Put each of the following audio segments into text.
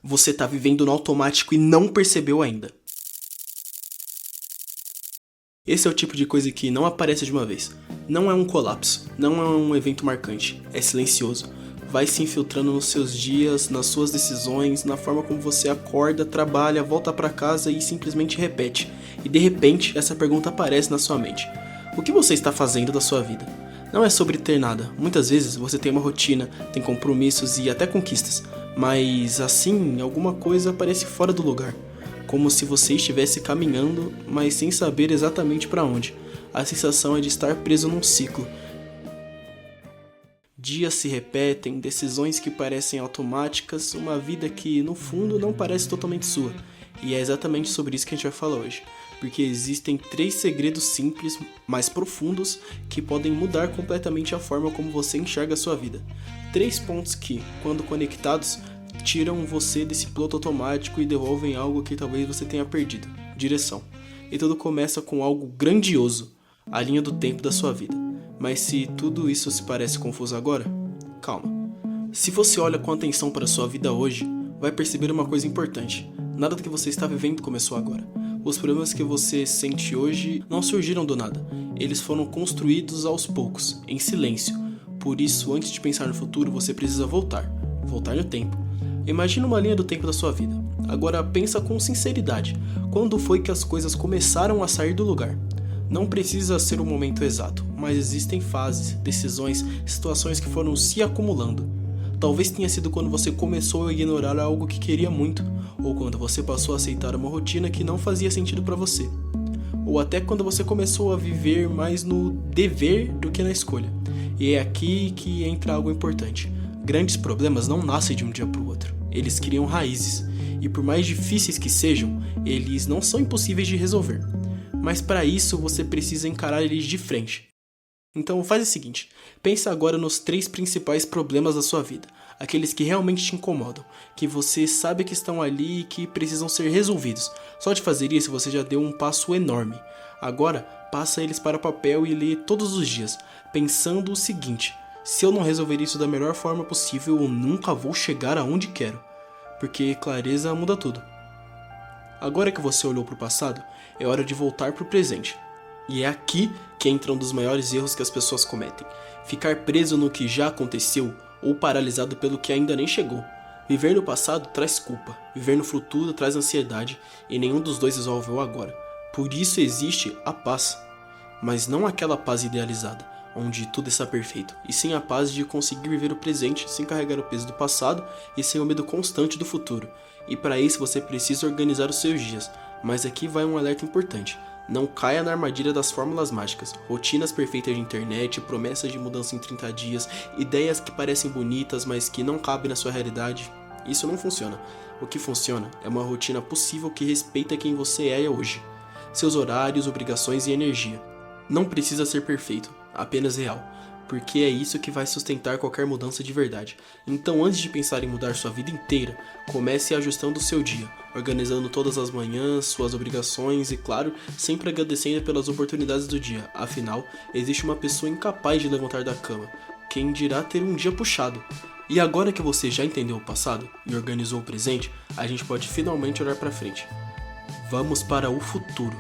Você tá vivendo no automático e não percebeu ainda. Esse é o tipo de coisa que não aparece de uma vez. Não é um colapso, não é um evento marcante, é silencioso. Vai se infiltrando nos seus dias, nas suas decisões, na forma como você acorda, trabalha, volta pra casa e simplesmente repete. E de repente, essa pergunta aparece na sua mente. O que você está fazendo da sua vida? Não é sobre ter nada. Muitas vezes você tem uma rotina, tem compromissos e até conquistas. Mas assim, alguma coisa parece fora do lugar. Como se você estivesse caminhando, mas sem saber exatamente para onde. A sensação é de estar preso num ciclo. Dias se repetem, decisões que parecem automáticas, uma vida que, no fundo, não parece totalmente sua. E é exatamente sobre isso que a gente vai falar hoje. Porque existem 3 segredos simples, mas profundos, que podem mudar completamente a forma como você enxerga a sua vida. 3 pontos que, quando conectados, tiram você desse piloto automático e devolvem algo que talvez você tenha perdido: direção. E tudo começa com algo grandioso: a linha do tempo da sua vida. Mas se tudo isso se parece confuso agora, calma. Se você olha com atenção para a sua vida hoje, vai perceber uma coisa importante: nada do que você está vivendo começou agora. Os problemas que você sente hoje não surgiram do nada. Eles foram construídos aos poucos, em silêncio. Por isso, antes de pensar no futuro, você precisa voltar no tempo. Imagina uma linha do tempo da sua vida. Agora pensa com sinceridade. Quando foi que as coisas começaram a sair do lugar? Não precisa ser o momento exato, mas existem fases, decisões, situações que foram se acumulando. Talvez tenha sido quando você começou a ignorar algo que queria muito, ou quando você passou a aceitar uma rotina que não fazia sentido para você, ou até quando você começou a viver mais no dever do que na escolha. E é aqui que entra algo importante. Grandes problemas não nascem de um dia para o outro. Eles criam raízes, e por mais difíceis que sejam, eles não são impossíveis de resolver. Mas para isso você precisa encarar eles de frente. Então faz o seguinte, pensa agora nos 3 principais problemas da sua vida, aqueles que realmente te incomodam, que você sabe que estão ali e que precisam ser resolvidos. Só de fazer isso você já deu um passo enorme. Agora passa eles para o papel e lê todos os dias, pensando o seguinte: se eu não resolver isso da melhor forma possível, eu nunca vou chegar aonde quero. Porque clareza muda tudo. Agora que você olhou para o passado, é hora de voltar para o presente. E é aqui que entra um dos maiores erros que as pessoas cometem: ficar preso no que já aconteceu ou paralisado pelo que ainda nem chegou. Viver no passado traz culpa, viver no futuro traz ansiedade, e nenhum dos dois resolve o agora. Por isso existe a paz, mas não aquela paz idealizada, onde tudo está perfeito, e sim a paz de conseguir viver o presente sem carregar o peso do passado e sem o medo constante do futuro. E para isso você precisa organizar os seus dias, mas aqui vai um alerta importante: não caia na armadilha das fórmulas mágicas, rotinas perfeitas de internet, promessas de mudança em 30 dias, ideias que parecem bonitas mas que não cabem na sua realidade. Isso não funciona. O que funciona é uma rotina possível que respeita quem você é hoje, seus horários, obrigações e energia. Não precisa ser perfeito, apenas real, porque é isso que vai sustentar qualquer mudança de verdade. Então, antes de pensar em mudar sua vida inteira, comece ajustando o seu dia, organizando todas as manhãs, suas obrigações e, claro, sempre agradecendo pelas oportunidades do dia. Afinal, existe uma pessoa incapaz de levantar da cama, quem dirá ter um dia puxado. E agora que você já entendeu o passado e organizou o presente, a gente pode finalmente olhar para frente. Vamos para o futuro.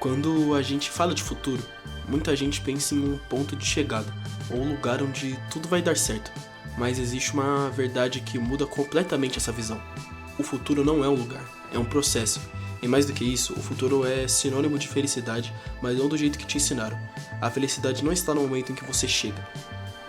Quando a gente fala de futuro, muita gente pensa em um ponto de chegada, ou um lugar onde tudo vai dar certo. Mas existe uma verdade que muda completamente essa visão. O futuro não é um lugar, é um processo. E mais do que isso, o futuro é sinônimo de felicidade, mas não do jeito que te ensinaram. A felicidade não está no momento em que você chega.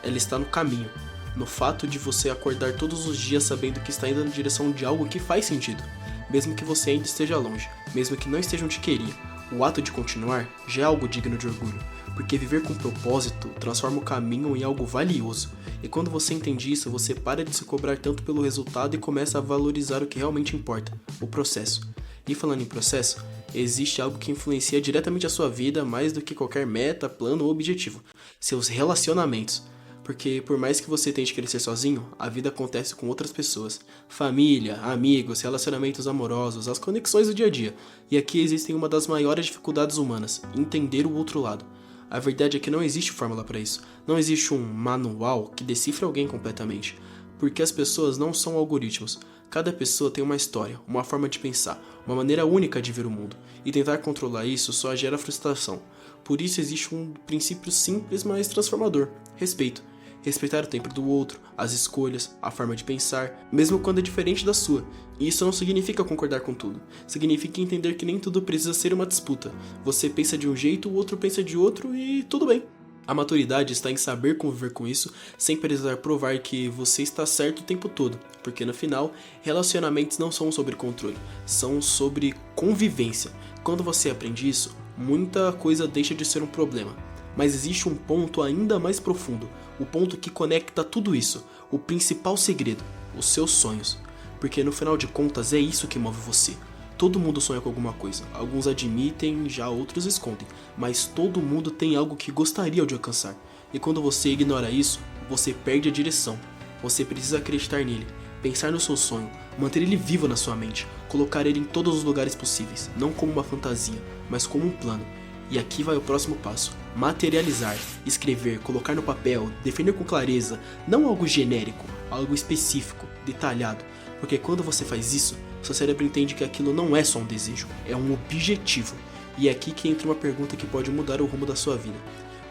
Ela está no caminho, no fato de você acordar todos os dias sabendo que está indo na direção de algo que faz sentido. Mesmo que você ainda esteja longe, mesmo que não esteja onde queria. O ato de continuar já é algo digno de orgulho, porque viver com propósito transforma o caminho em algo valioso. E quando você entende isso, você para de se cobrar tanto pelo resultado e começa a valorizar o que realmente importa: o processo. E falando em processo, existe algo que influencia diretamente a sua vida mais do que qualquer meta, plano ou objetivo: seus relacionamentos. Porque por mais que você tente crescer sozinho, a vida acontece com outras pessoas. Família, amigos, relacionamentos amorosos, as conexões do dia a dia. E aqui existem uma das maiores dificuldades humanas: entender o outro lado. A verdade é que não existe fórmula para isso. Não existe um manual que decifre alguém completamente. porque as pessoas não são algoritmos. Cada pessoa tem uma história, uma forma de pensar, uma maneira única de ver o mundo, e tentar controlar isso só gera frustração. Por isso existe um princípio simples, mas transformador: respeito. Respeitar o tempo do outro, as escolhas, a forma de pensar, mesmo quando é diferente da sua. E isso não significa concordar com tudo. Significa entender que nem tudo precisa ser uma disputa. Você pensa de um jeito, o outro pensa de outro e tudo bem. A maturidade está em saber conviver com isso sem precisar provar que você está certo o tempo todo, porque no final, relacionamentos não são sobre controle, são sobre convivência. Quando você aprende isso, muita coisa deixa de ser um problema. Mas existe um ponto ainda mais profundo, o ponto que conecta tudo isso, o principal segredo: os seus sonhos. Porque no final de contas é isso que move você. Todo mundo sonha com alguma coisa, alguns admitem, já outros escondem, mas todo mundo tem algo que gostaria de alcançar. E quando você ignora isso, você perde a direção. Você precisa acreditar nele, pensar no seu sonho, manter ele vivo na sua mente, colocar ele em todos os lugares possíveis, não como uma fantasia, mas como um plano. E aqui vai o próximo passo: materializar, escrever, colocar no papel, definir com clareza, não algo genérico, algo específico, detalhado, porque quando você faz isso, seu cérebro entende que aquilo não é só um desejo, é um objetivo. E é aqui que entra uma pergunta que pode mudar o rumo da sua vida: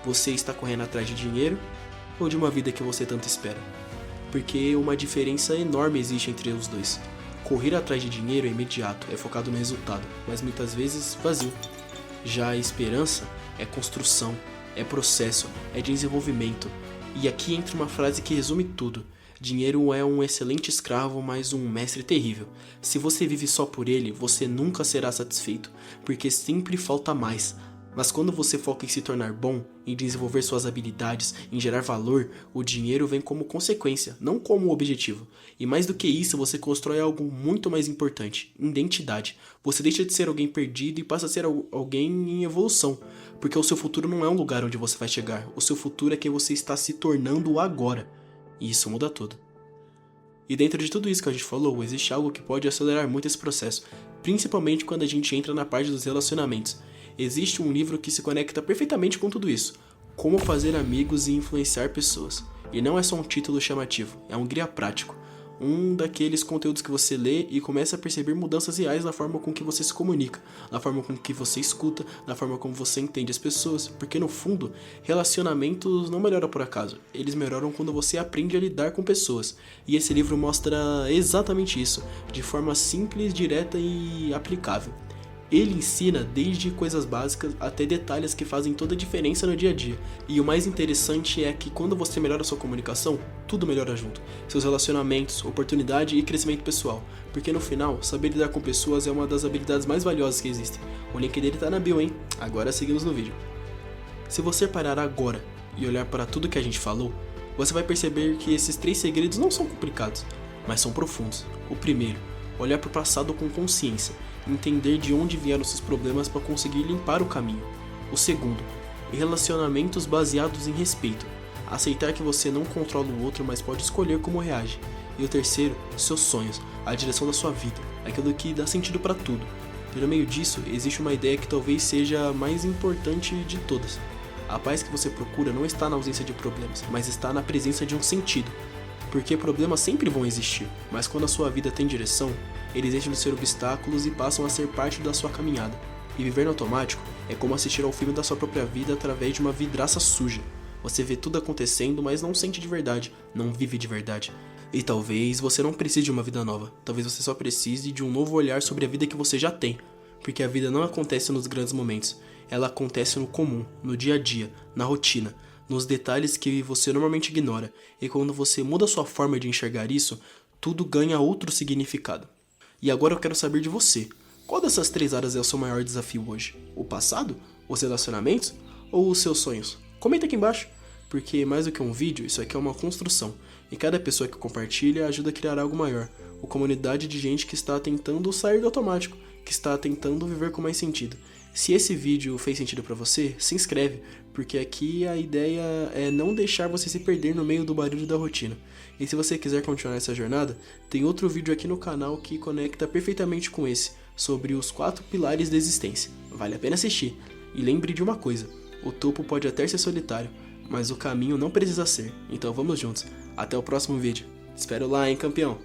você está correndo atrás de dinheiro ou de uma vida que você tanto espera? Porque uma diferença enorme existe entre os dois. Correr atrás de dinheiro é imediato, é focado no resultado, mas muitas vezes vazio. Já a esperança é construção, é processo, é desenvolvimento. E aqui entra uma frase que resume tudo: dinheiro é um excelente escravo, mas um mestre terrível. Se você vive só por ele, você nunca será satisfeito, porque sempre falta mais. Mas quando você foca em se tornar bom, em desenvolver suas habilidades, em gerar valor, o dinheiro vem como consequência, não como objetivo. E mais do que isso, você constrói algo muito mais importante: identidade. Você deixa de ser alguém perdido e passa a ser alguém em evolução, porque o seu futuro não é um lugar onde você vai chegar, o seu futuro é quem você está se tornando agora. E isso muda tudo. E dentro de tudo isso que a gente falou, existe algo que pode acelerar muito esse processo, principalmente quando a gente entra na parte dos relacionamentos. Existe um livro que se conecta perfeitamente com tudo isso: Como Fazer Amigos e Influenciar Pessoas. E não é só um título chamativo, é um guia prático. Um daqueles conteúdos que você lê e começa a perceber mudanças reais na forma com que você se comunica, na forma com que você escuta, na forma como você entende as pessoas. Porque no fundo, relacionamentos não melhoram por acaso, eles melhoram quando você aprende a lidar com pessoas. E esse livro mostra exatamente isso, de forma simples, direta e aplicável. Ele ensina desde coisas básicas até detalhes que fazem toda a diferença no dia a dia. E o mais interessante é que quando você melhora sua comunicação, tudo melhora junto. Seus relacionamentos, oportunidade e crescimento pessoal. Porque no final, saber lidar com pessoas é uma das habilidades mais valiosas que existem. O link dele tá na bio, hein? Agora seguimos no vídeo. Se você parar agora e olhar para tudo que a gente falou, você vai perceber que esses 3 segredos não são complicados, mas são profundos. O primeiro: olhar para o passado com consciência, entender de onde vieram seus problemas para conseguir limpar o caminho. O segundo: relacionamentos baseados em respeito, aceitar que você não controla o outro, mas pode escolher como reage. E o terceiro: seus sonhos, a direção da sua vida, aquilo que dá sentido para tudo. E no meio disso, existe uma ideia que talvez seja a mais importante de todas. A paz que você procura não está na ausência de problemas, mas está na presença de um sentido. Porque problemas sempre vão existir, mas quando a sua vida tem direção, eles deixam de ser obstáculos e passam a ser parte da sua caminhada. E viver no automático é como assistir ao filme da sua própria vida através de uma vidraça suja. Você vê tudo acontecendo, mas não sente de verdade, não vive de verdade. E talvez você não precise de uma vida nova, talvez você só precise de um novo olhar sobre a vida que você já tem. Porque a vida não acontece nos grandes momentos, ela acontece no comum, no dia a dia, na rotina, nos detalhes que você normalmente ignora, e quando você muda sua forma de enxergar isso, tudo ganha outro significado. E agora eu quero saber de você: qual dessas 3 áreas é o seu maior desafio hoje? O passado? Os relacionamentos? Ou os seus sonhos? Comenta aqui embaixo, porque mais do que um vídeo, isso aqui é uma construção, e cada pessoa que compartilha ajuda a criar algo maior, uma comunidade de gente que está tentando sair do automático, que está tentando viver com mais sentido. Se esse vídeo fez sentido pra você, se inscreve, porque aqui a ideia é não deixar você se perder no meio do barulho da rotina. E se você quiser continuar essa jornada, tem outro vídeo aqui no canal que conecta perfeitamente com esse, sobre os 4 pilares da existência. Vale a pena assistir. E lembre de uma coisa: o topo pode até ser solitário, mas o caminho não precisa ser. Então vamos juntos. Até o próximo vídeo. Espero lá, hein, campeão?